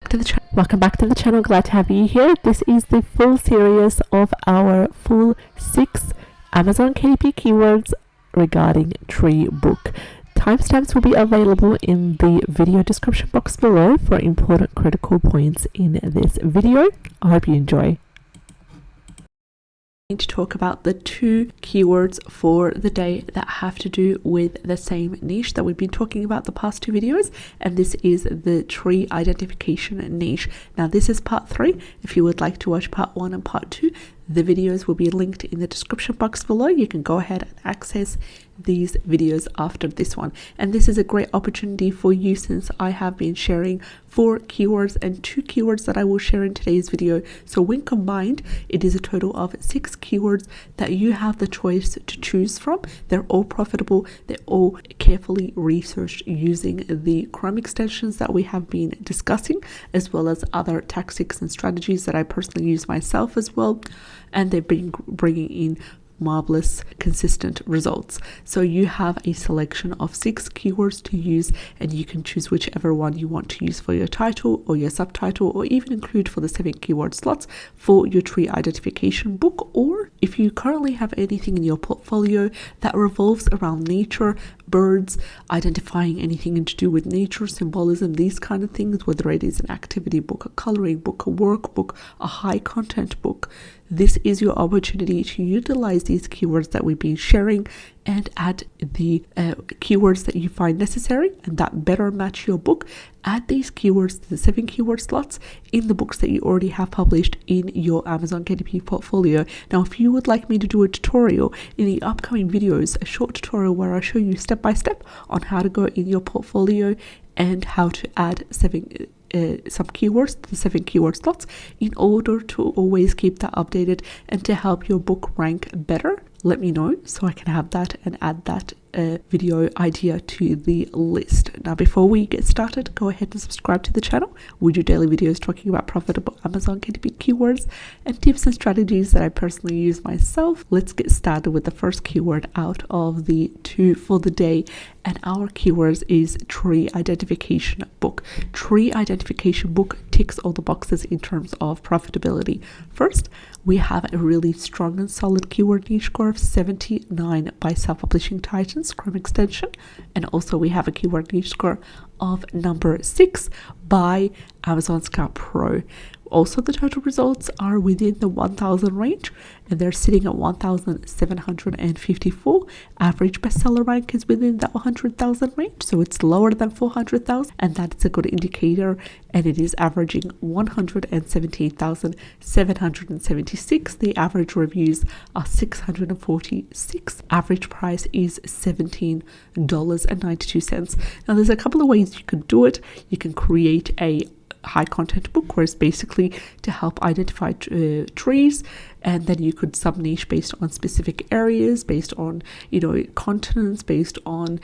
back to the channel. Glad to have you here. This is the full series of our full 6 Amazon KDP keywords regarding tree book. Timestamps will be available in the video description box below for important critical points in this video. I hope you enjoy. To talk about the 2 keywords for the day that have to do with the same niche that we've been talking about the past 2 videos, and this is the tree identification niche. Now this is part 3. If you would like to watch part 1 and part 2, the videos will be linked in the description box below. You can go ahead and access these videos after this one, and this is a great opportunity for you since I have been sharing 4 keywords and 2 keywords that I will share in today's video. So when combined, it is a total of 6 keywords that you have the choice to choose from. They're all profitable. They're all carefully researched using the Chrome extensions that we have been discussing, as well as other tactics and strategies that I personally use myself as well, and they've been bringing in marvelous consistent results. So you have a selection of 6 keywords to use, and you can choose whichever one you want to use for your title or your subtitle, or even include for the 7 keyword slots for your tree identification book. Or if you currently have anything in your portfolio that revolves around nature, birds, identifying anything to do with nature, symbolism, these kind of things, whether it is an activity book, a coloring book, a workbook, a high content book, this is your opportunity to utilize these keywords that we've been sharing and add the keywords that you find necessary and that better match your book. Add these keywords to the 7 keyword slots in the books that you already have published in your Amazon KDP portfolio. Now, if you would like me to do a tutorial in the upcoming videos, a short tutorial where I show you step by step on how to go in your portfolio and how to add some keywords to the 7 keyword slots in order to always keep that updated and to help your book rank better, let me know so I can have that and add that video idea to the list. Now, before we get started, go ahead and subscribe to the channel. We do daily videos talking about profitable Amazon KDP keywords and tips and strategies that I personally use myself. Let's get started with the first keyword out of the 2 for the day, and our keywords is tree identification book. Tree identification book ticks all the boxes in terms of profitability. First, we have a really strong and solid keyword niche score of 79 by Self-Publishing Titans Chrome extension, and also we have a keyword niche score of number 6 by Amazon Scout Pro. Also, the total results are within the 1,000 range, and they're sitting at 1,754. Average bestseller rank is within that 100,000 range, so it's lower than 400,000, and that's a good indicator. And it is averaging 117,776. The average reviews are 646. Average price is $17.92. Now, there's a couple of ways you could do it. You can create a high content book where it's basically to help identify trees, and then you could sub niche based on specific areas, based on continents, based on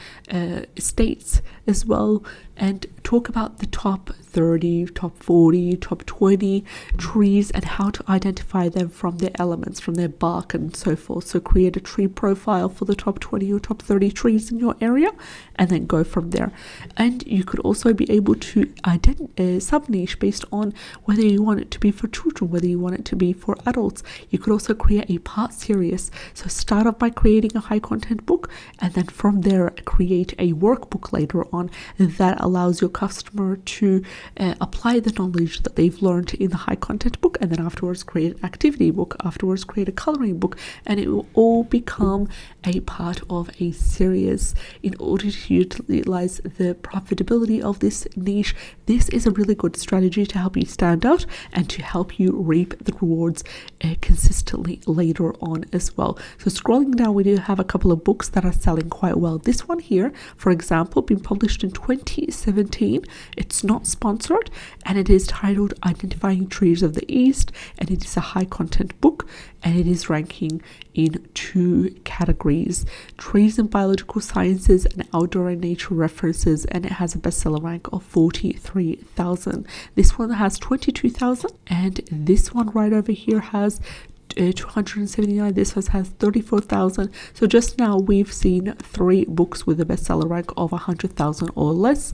states as well, and talk about the top 30, top 40, top 20 trees and how to identify them from their elements, from their bark and so forth. So create a tree profile for the top 20 or top 30 trees in your area and then go from there. And you could also be able to sub niche based on whether you want it to be for children, whether you want it to be for adults. You could also create a part series. So start off by creating a high content book, and then from there create a workbook later on that allows your customer to apply the knowledge that they've learned in the high content book, and then afterwards create an activity book, afterwards create a coloring book, and it will all become a part of a series in order to utilize the profitability of this niche. This is a really good strategy to help you stand out and to help you reap the rewards consistently later on as well. So scrolling down, we do have a couple of books that are selling quite well. This one here, for example, been published in 2017. It's not sponsored, and it is titled Identifying Trees of the East, and it is a high content book, and it is ranking in 2 categories: trees and biological sciences and outdoor and nature references, and it has a bestseller rank of 43,000. This one has 22,000, and this one right over here has 279. This one has 34,000. So just now we've seen 3 books with a bestseller rank of 100,000 or less.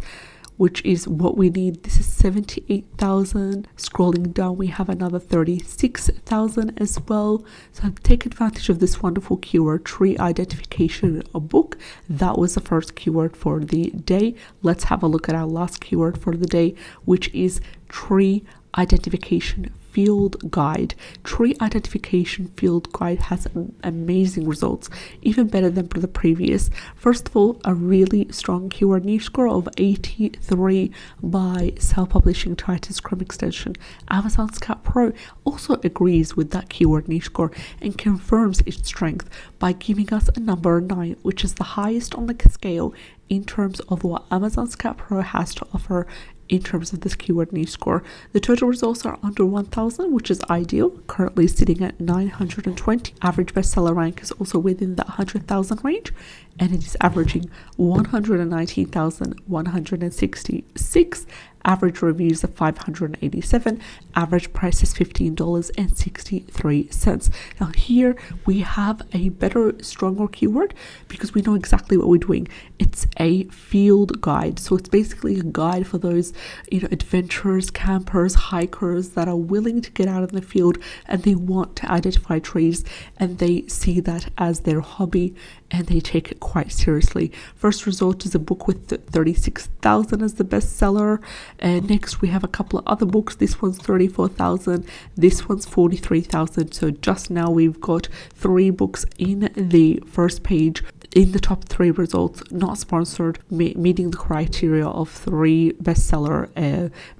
which is what we need. This is 78,000. Scrolling down, we have another 36,000 as well. So take advantage of this wonderful keyword, tree identification book. That was the first keyword for the day. Let's have a look at our last keyword for the day, which is tree identification field guide. Tree identification field guide has amazing results, even better than the previous. First of all, a really strong keyword niche score of 83 by self-publishing Titus Chrome extension. Amazon Scout Pro also agrees with that keyword niche score and confirms its strength by giving us a number 9, which is the highest on the scale in terms of what Amazon Scout Pro has to offer in terms of this keyword niche score. The total results are under 1,000, which is ideal, currently sitting at 920. Average bestseller rank is also within the 100,000 range, and it is averaging 119,166. Average reviews of 587. Average price is $15.63. Now here we have a better, stronger keyword because we know exactly what we're doing. It's a field guide. So it's basically a guide for those, adventurers, campers, hikers that are willing to get out in the field and they want to identify trees and they see that as their hobby and they take it quite seriously. First result is a book with 36,000 as the bestseller. And next we have a couple of other books. This one's 34,000. This one's 43,000. So just now we've got 3 books in the first page in the top 3 results, not sponsored, meeting the criteria of 3 bestseller,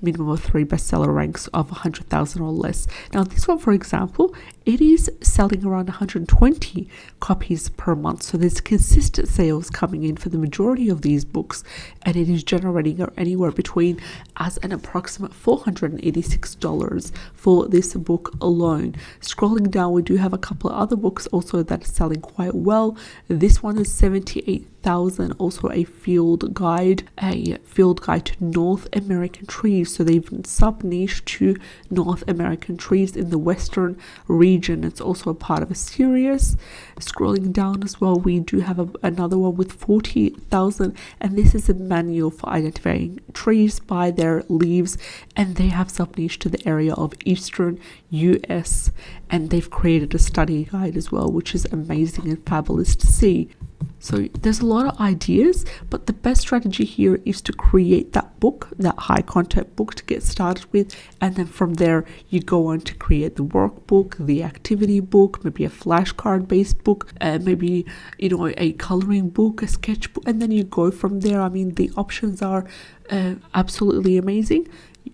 minimum of 3 bestseller ranks of 100,000 or less. Now this one, for example, it is selling around 120 copies per month. So there's consistent sales coming in for the majority of these books, and it is generating anywhere between as an approximate $486 for this book alone. Scrolling down, we do have a couple of other books also that are selling quite well. This one is 78,000, also a field guide to North American trees. So they've sub-niche to North American trees in the Western region. It's also a part of a series. Scrolling down as well, we do have another one with 40,000, and this is a manual for identifying trees by their leaves, and they have sub-niche to the area of Eastern US, and they've created a study guide as well, which is amazing and fabulous to see. So there's a lot of ideas, but the best strategy here is to create that book, that high content book to get started with, and then from there you go on to create the workbook, the activity book, maybe a flashcard-based book, maybe a coloring book, a sketchbook, and then you go from there. I mean, the options are absolutely amazing.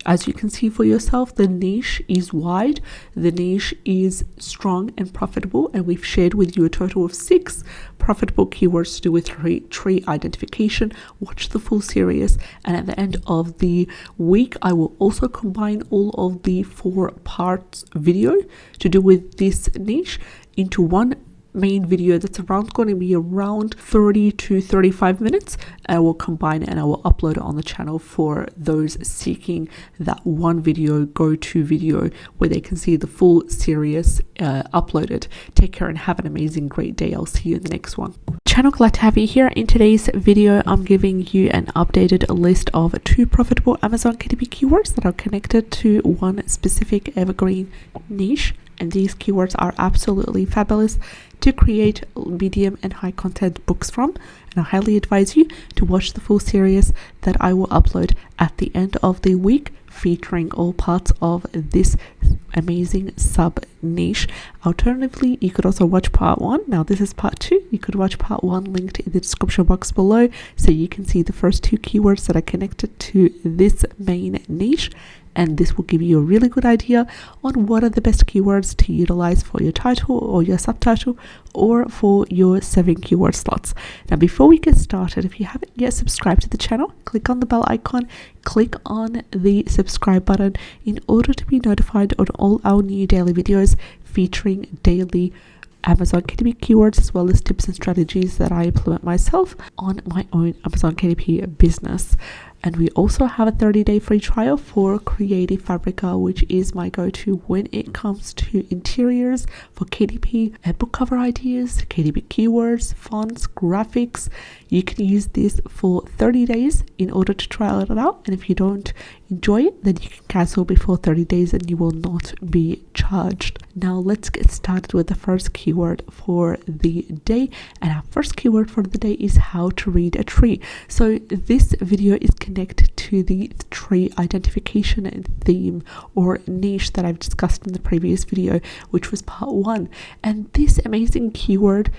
As you can see for yourself, the niche is wide, the niche is strong and profitable, and we've shared with you a total of 6 profitable keywords to do with tree identification. Watch the full series, and at the end of the week I will also combine all of the 4 parts video to do with this niche into one main video that's going to be around 30 to 35 minutes. I will combine it and I will upload it on the channel for those seeking that one video, go-to video where they can see the full series uploaded. Take care and have an amazing, great day. I'll see you in the next one. Channel, glad to have you here. In today's video, I'm giving you an updated list of 2 profitable Amazon KDP keywords that are connected to one specific evergreen niche. And these keywords are absolutely fabulous to create medium and high content books from. And I highly advise you to watch the full series that I will upload at the end of the week, featuring all parts of this amazing sub niche. Alternatively, you could also watch part 1. Now this is part 2. You could watch part 1 linked in the description box below, so you can see the first 2 keywords that are connected to this main niche. And this will give you a really good idea on what are the best keywords to utilize for your title or your subtitle or for your 7 keyword slots. Now, before we get started, if you haven't yet subscribed to the channel, click on the bell icon, click on the subscribe button in order to be notified on all our new daily videos featuring daily Amazon KDP keywords, as well as tips and strategies that I implement myself on my own Amazon KDP business. And we also have a 30-day free trial for Creative Fabrica, which is my go-to when it comes to interiors for KDP, book cover ideas, KDP keywords, fonts, graphics. You can use this for 30 days in order to trial it out. And if you don't enjoy it, then you can cancel before 30 days and you will not be charged. Now let's get started with the first keyword for the day. And our first keyword for the day is how to read a tree. So this video is connected to the tree identification theme or niche that I've discussed in the previous video, which was part 1. And this amazing keyword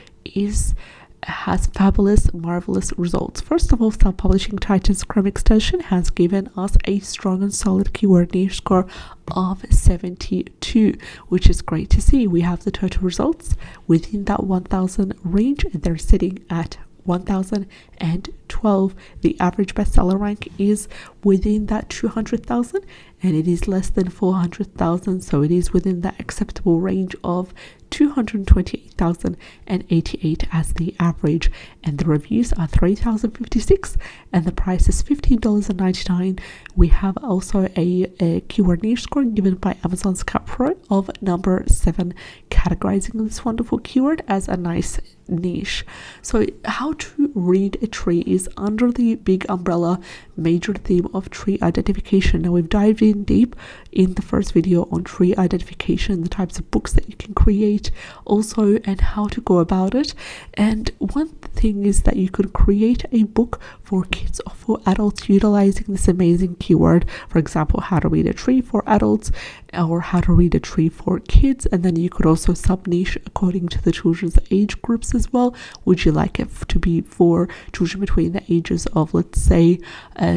has fabulous, marvelous results. First of all, self-publishing Titan's Chrome extension has given us a strong and solid keyword niche score of 72, which is great to see. We have the total results within that 1000 range, and they're sitting at 1012. The average bestseller rank is within that 200,000, and it is less than 400,000, so it is within that acceptable range of 228,088 as the average, and the reviews are 3,056, and the price is $15.99. We have also a keyword niche score given by Amazon's Cat Pro of number 7, categorizing this wonderful keyword as a nice niche. So how to read a tree is under the big umbrella major theme of tree identification. Now we've dived in deep in the first video on tree identification, the types of books that you can create also, and how to go about it. And one thing is that you could create a book for kids or for adults utilizing this amazing keyword. For example, how to read a tree for adults or how to read a tree for kids. And then you could also sub niche according to the children's age groups as well. Would you like it to be for children between the ages of, let's say,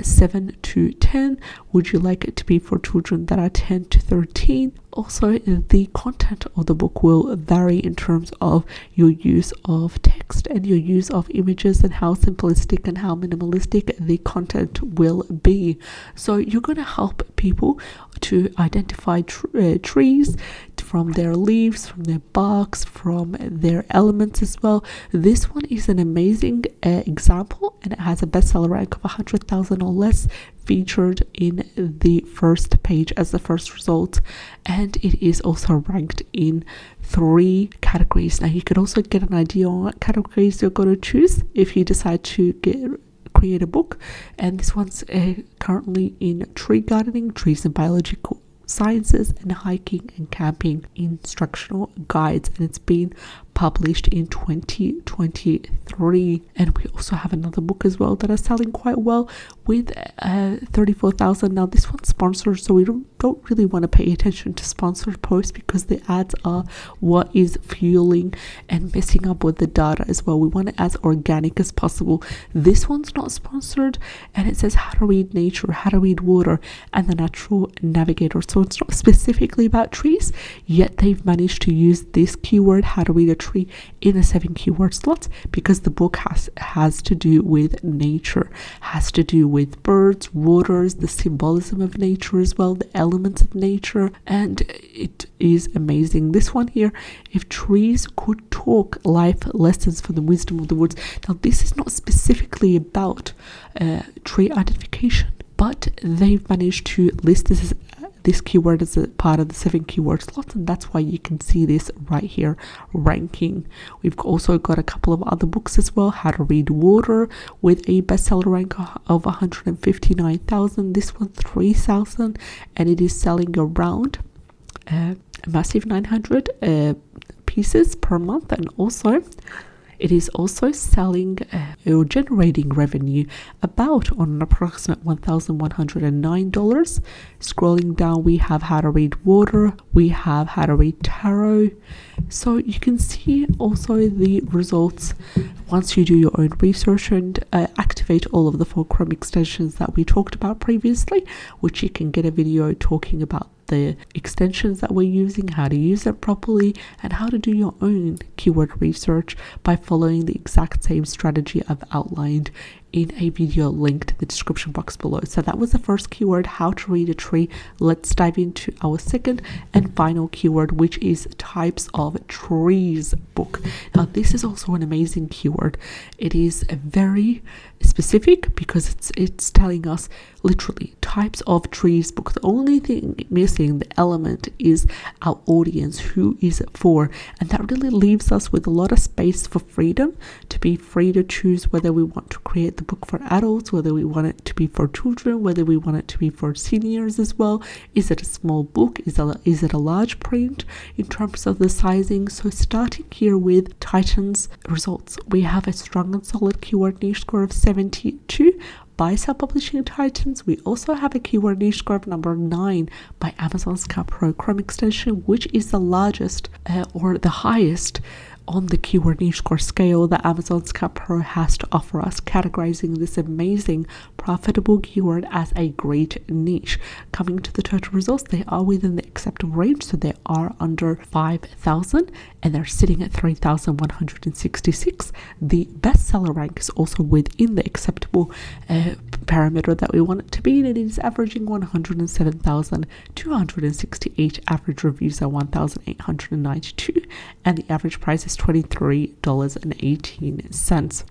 7 to 10? Would you like it to be for children that are 10 to 13? Also, the content of the book will vary in terms of your use of text and your use of images and how simplistic and how minimalistic the content will be. So you're going to help people to identify trees from their leaves, from their barks, from their elements as well. This one is an amazing example, and it has a bestseller rank of 100,000 or less, featured in the first page as the first result, and it is also ranked in 3 categories. Now you can also get an idea on what categories you're going to choose if you decide to create a book, and this one's currently in tree gardening, trees and biological sciences, and hiking and camping instructional guides, and it's been published in 2023. And we also have another book as well that are selling quite well with 34,000. Now this one's sponsored, so we don't really want to pay attention to sponsored posts because the ads are what is fueling and messing up with the data as well. We want it as organic as possible. This one's not sponsored, and it says how to read nature, how to read water, and the natural navigator. So it's not specifically about trees, yet they've managed to use this keyword, how to read a tree, in a 7 keyword slot, because the book has to do with nature, has to do with birds, waters, the symbolism of nature as well, the elements of nature, and it is amazing. This one here, if trees could talk, life lessons from the wisdom of the woods. Now this is not specifically about tree identification, but they've managed to list this keyword as a part of the 7 keyword slot, and that's why you can see this right here ranking. We've also got a couple of other books as well. How to Read Water with a bestseller rank of 159,000. This one 3,000, and it is selling around a massive 900 pieces per month, and also it is also selling or generating revenue about on an approximate $1,109. Scrolling down, we have How to Read Water, we have How to Read Tarot. So you can see also the results once you do your own research and activate all of the 4 Chrome extensions that we talked about previously, which you can get a video talking about the extensions that we're using, how to use it properly, and how to do your own keyword research by following the exact same strategy I've outlined in a video linked in the description box below. So that was the first keyword, how to read a tree. Let's dive into our second and final keyword, which is types of trees book. Now this is also an amazing keyword. It is a very specific because it's telling us literally types of trees book. The only thing missing, the element, is our audience, who is it for, and that really leaves us with a lot of space for freedom to be free to choose whether we want to create the book for adults, whether we want it to be for children, whether we want it to be for seniors as well. Is it a small book? Is it a large print in terms of the sizing? So starting here with Titans results, we have a strong and solid keyword niche score of 72 by self-publishing Titans. We also have a keyword niche score of number 9 by Amazon Scout Pro Chrome extension, which is the largest or the highest on the keyword niche score scale that Amazon Scout Pro has to offer us, categorizing this amazing profitable keyword as a great niche. Coming to the total results, they are within the acceptable range, so they are under 5,000 and they're sitting at 3,166. The bestseller rank is also within the acceptable parameter that we want it to be, and it is averaging 107,268. Average reviews are 1,892, and the average price is $23.18.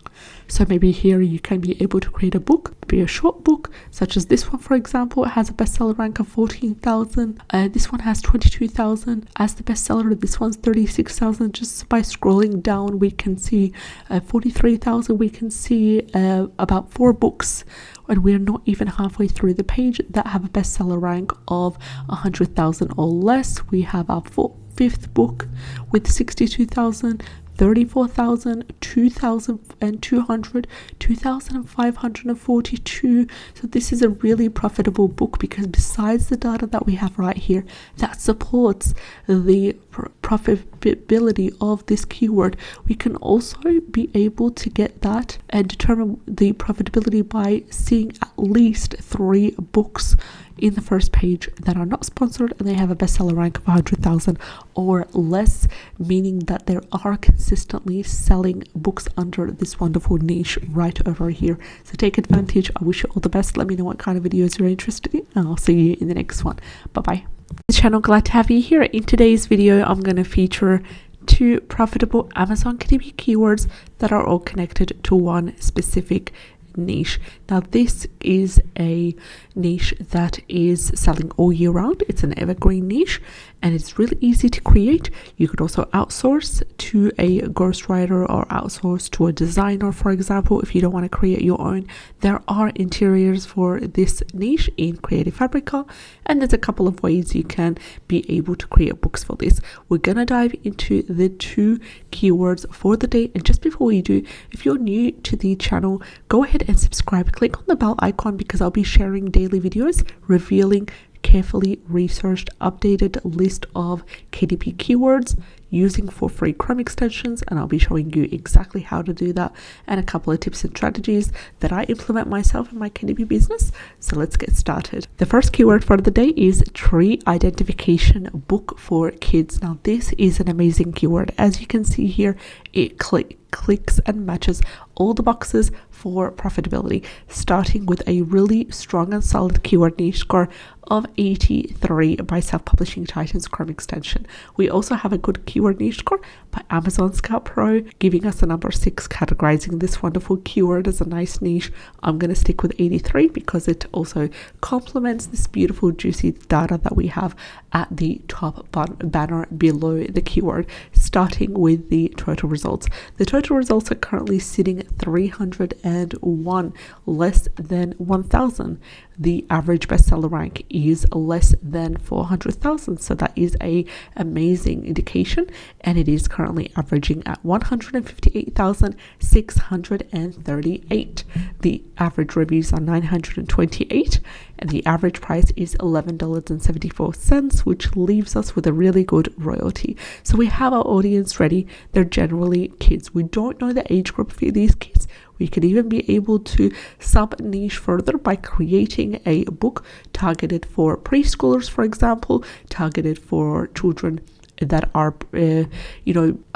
So maybe here you can be able to create a book, be a short book, such as this one, for example. It has a bestseller rank of 14,000. This one has 22,000 as the bestseller. This one's 36,000. Just by scrolling down, we can see 43,000. We can see about 4 books, and we're not even halfway through the page, that have a bestseller rank of 100,000 or less. We have our 5th book with 62,000, 34,000, 2,200, 2,542. So this is a really profitable book because besides the data that we have right here that supports the profitability of this keyword, we can also be able to get that and determine the profitability by seeing at least 3 books in the first page that are not sponsored and they have a bestseller rank of 100,000 or less, meaning that there are consistently selling books under this wonderful niche right over here. So take advantage. I wish you all the best. Let me know what kind of videos you're interested in, and I'll see you in the next one. Bye bye. The channel, glad to have you here. In today's video, I'm going to feature 2 profitable Amazon KDP keywords that are all connected to one specific niche. Now this is a niche that is selling all year round. It's an evergreen niche and it's really easy to create. You could also outsource to a ghostwriter or outsource to a designer, for example, if you don't want to create your own. There are interiors for this niche in Creative Fabrica, and there's a couple of ways you can be able to create books for this. We're gonna dive into the 2 keywords for the day, and just before we do, if you're new to the channel, go ahead and subscribe. Click on the bell icon because I'll be sharing daily videos revealing carefully researched updated list of KDP keywords using for free Chrome extensions, and I'll be showing you exactly how to do that and a couple of tips and strategies that I implement myself in my KDP business. So let's get started. The first keyword for the day is tree identification book for kids. Now this is an amazing keyword. As you can see here, it clicks and matches all the boxes for profitability, starting with a really strong and solid keyword niche score of 83 by self-publishing Titans Chrome extension. We also have a good keyword niche score by Amazon Scout Pro, giving us a number 6, categorizing this wonderful keyword as a nice niche. I'm going to stick with 83 because it also complements this beautiful juicy data that we have at the top banner below the keyword. Starting with the total results. The total results are currently sitting at 301, less than 1,000. The average bestseller rank is less than 400,000, so that is a amazing indication, and it is currently averaging at 158,638. The average reviews are 928, and the average price is $11.74, which leaves us with a really good royalty. So we have our audience ready. They're generally kids. We don't know the age group for these kids. We could even be able to sub-niche further by creating a book targeted for preschoolers, for example, targeted for children that are,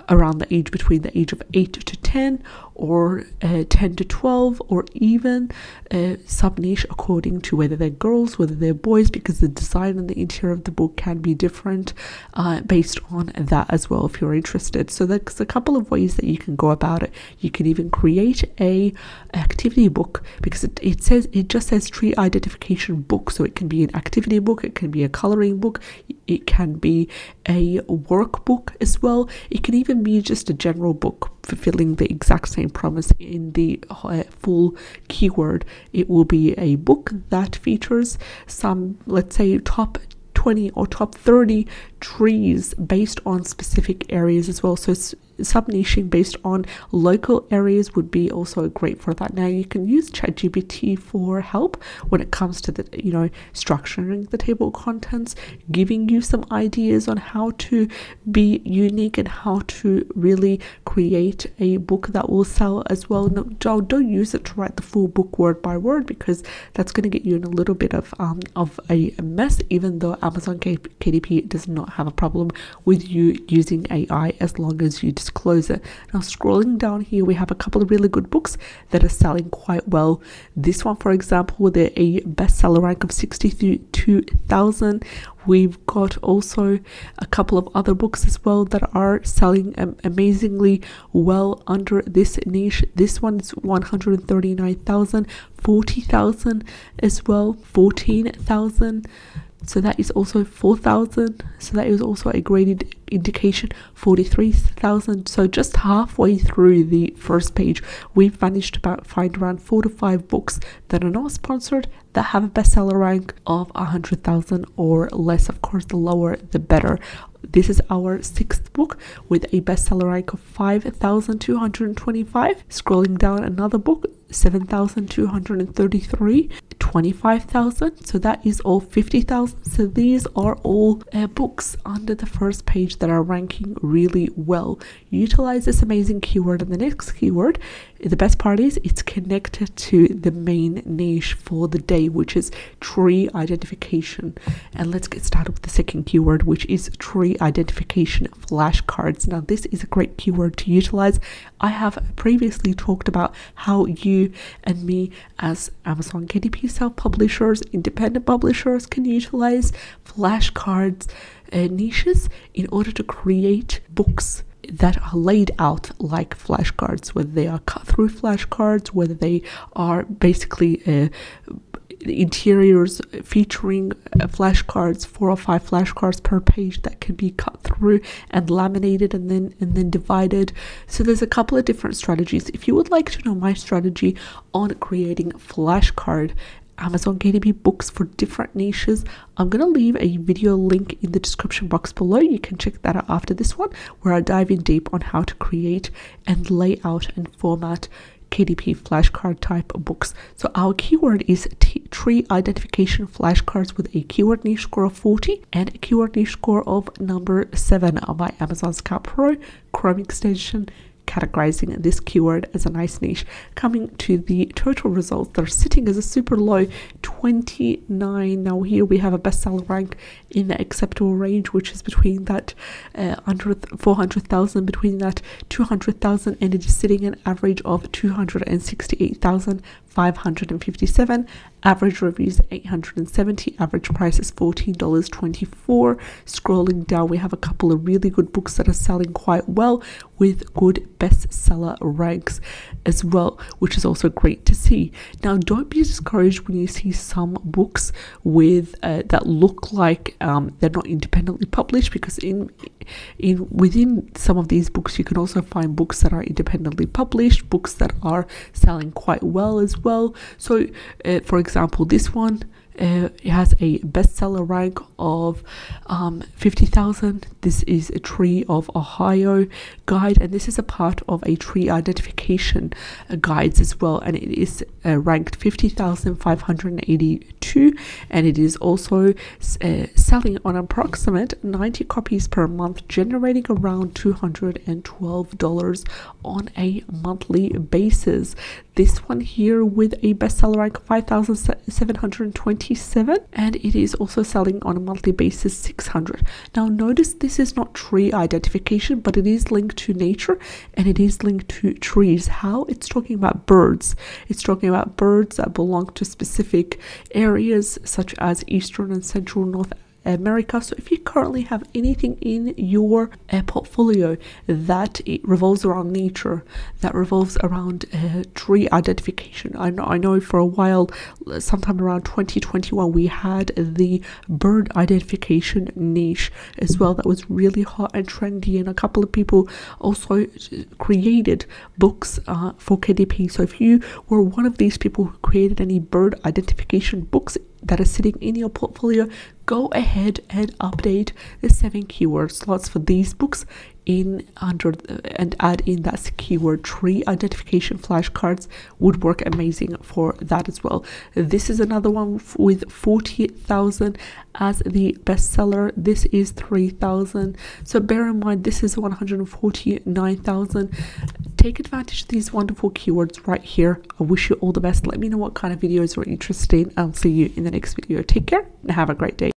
around the age, between the age of 8 to 10 or 10 to 12, or even sub niche according to whether they're girls, whether they're boys, because the design and the interior of the book can be different based on that as well if you're interested. So there's a couple of ways that you can go about it. You can even create a activity book, because it just says tree identification book, so it can be an activity book, it can be a coloring book, it can be a workbook as well. It can even be just a general book fulfilling the exact same promise in the full keyword. It will be a book that features some, let's say, top 20 or top 30 trees based on specific areas as well. So sub-niching based on local areas would be also great for that. Now you can use ChatGPT for help when it comes to the, structuring the table of contents, giving you some ideas on how to be unique and how to really create a book that will sell as well. No, don't use it to write the full book word by word, because that's going to get you in a little bit of a mess, even though Amazon KDP does not have a problem with you using AI as long as you disclose it. Now scrolling down here, we have a couple of really good books that are selling quite well. This one, for example, with a bestseller rank of 62,000. We've got also a couple of other books as well that are selling amazingly well under this niche. This one is 139,000, 40,000 as well, 14,000. So that is also 4,000. So that is also a graded indication, 43,000. So just halfway through the first page, we've managed to find around 4 to 5 books that are not sponsored that have a bestseller rank of 100,000 or less. Of course, the lower the better. This is our 6th book with a bestseller rank of 5,225. Scrolling down, another book, 7,233, 25,000. So that is all 50,000. So these are all books under the first page that are ranking really well. Utilize this amazing keyword, and the next keyword, the best part is it's connected to the main niche for the day, which is tree identification. And let's get started with the second keyword, which is tree identification flashcards. Now this is a great keyword to utilize. I have previously talked about how you and me as Amazon KDP self-publishers, independent publishers, can utilize flashcards niches in order to create books that are laid out like flashcards, whether they are cut through flashcards, whether they are basically interiors featuring flashcards, 4 or 5 flashcards per page that can be cut through and laminated and then divided. So there's a couple of different strategies. If you would like to know my strategy on creating flashcard Amazon KDP books for different niches, I'm going to leave a video link in the description box below. You can check that out after this one, where I dive in deep on how to create and lay out and format KDP flashcard type books. So our keyword is tree identification flashcards with a keyword niche score of 40 and a keyword niche score of number 7 on my Amazon Scout Pro Chrome extension, categorizing this keyword as a nice niche. Coming to the total results, they're sitting as a super low 29. Now here we have a bestseller rank in the acceptable range, which is between that 400,000, between that 200,000, and it is sitting an average of 268,557. Average reviews 870. Average price is $14.24. Scrolling down, we have a couple of really good books that are selling quite well with good bestseller ranks as well, which is also great to see. Now, don't be discouraged when you see some books with that look like they're not independently published, because within some of these books you can also find books that are independently published, books that are selling quite well as well. So for example, this one it has a bestseller rank of 50,000. This is a Tree of Ohio guide, and this is a part of a tree identification guides as well, and it is ranked 50,582, and it is also selling on approximate 90 copies per month, generating around $212 on a monthly basis. This one here with a bestseller rank of 5,727, and it is also selling on a monthly basis 600. Now notice this is not tree identification, but it is linked to nature and it is linked to trees. How? It's talking about birds. It's talking about birds that belong to specific areas such as Eastern and Central North America. So if you currently have anything in your portfolio that it revolves around nature, that revolves around tree identification. I know for a while, sometime around 2021, we had the bird identification niche as well that was really hot and trendy, and a couple of people also created books for KDP. So if you were one of these people who created any bird identification books that are sitting in your portfolio, go ahead and update the 7 keyword slots for these books and add in that keyword. Tree identification flashcards would work amazing for that as well. This is another one with 48,000 as the bestseller. This is 3,000. So bear in mind, this is 149,000. Take advantage of these wonderful keywords right here. I wish you all the best. Let me know what kind of videos you're interested in. I'll see you in the next video. Take care and have a great day.